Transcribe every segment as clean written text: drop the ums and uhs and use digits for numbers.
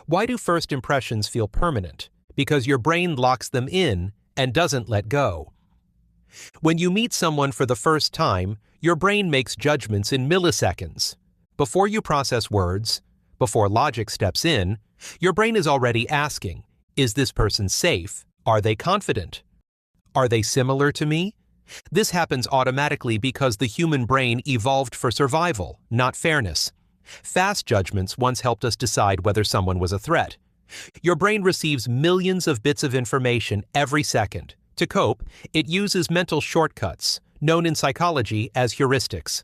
Why do first impressions feel permanent? Because your brain locks them in and doesn't let go. When you meet someone for the first time, your brain makes judgments in milliseconds. Before you process words, before logic steps in, your brain is already asking, is this person safe? Are they confident? Are they similar to me? This happens automatically because the human brain evolved for survival, not fairness. Fast judgments once helped us decide whether someone was a threat. Your brain receives millions of bits of information every second. To cope, it uses mental shortcuts, known in psychology as heuristics.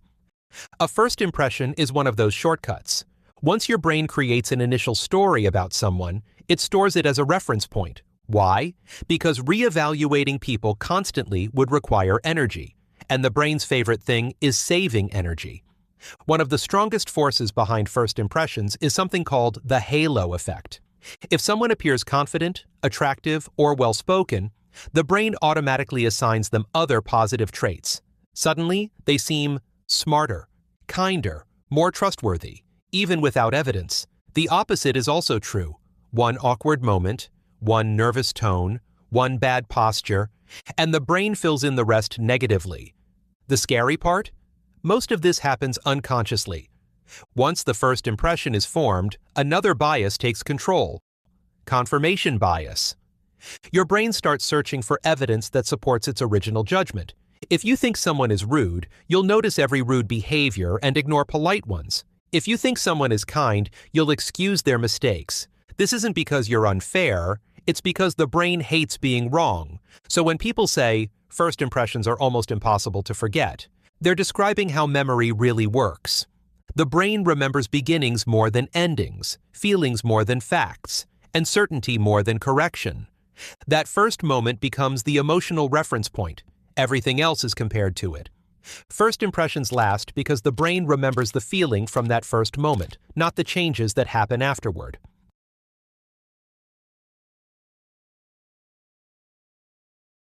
A first impression is one of those shortcuts. Once your brain creates an initial story about someone, it stores it as a reference point. Why? Because reevaluating people constantly would require energy, and the brain's favorite thing is saving energy. One of the strongest forces behind first impressions is something called the halo effect. If someone appears confident, attractive, or well-spoken, the brain automatically assigns them other positive traits. Suddenly, they seem smarter, kinder, more trustworthy, even without evidence. The opposite is also true. One awkward moment, one nervous tone, one bad posture, and the brain fills in the rest negatively. The scary part? Most of this happens unconsciously. Once the first impression is formed, another bias takes control. Confirmation bias. Your brain starts searching for evidence that supports its original judgment. If you think someone is rude, you'll notice every rude behavior and ignore polite ones. If you think someone is kind, you'll excuse their mistakes. This isn't because you're unfair, it's because the brain hates being wrong. So when people say, first impressions are almost impossible to forget, they're describing how memory really works. The brain remembers beginnings more than endings, feelings more than facts, and certainty more than correction. That first moment becomes the emotional reference point. Everything else is compared to it. First impressions last because the brain remembers the feeling from that first moment, not the changes that happen afterward.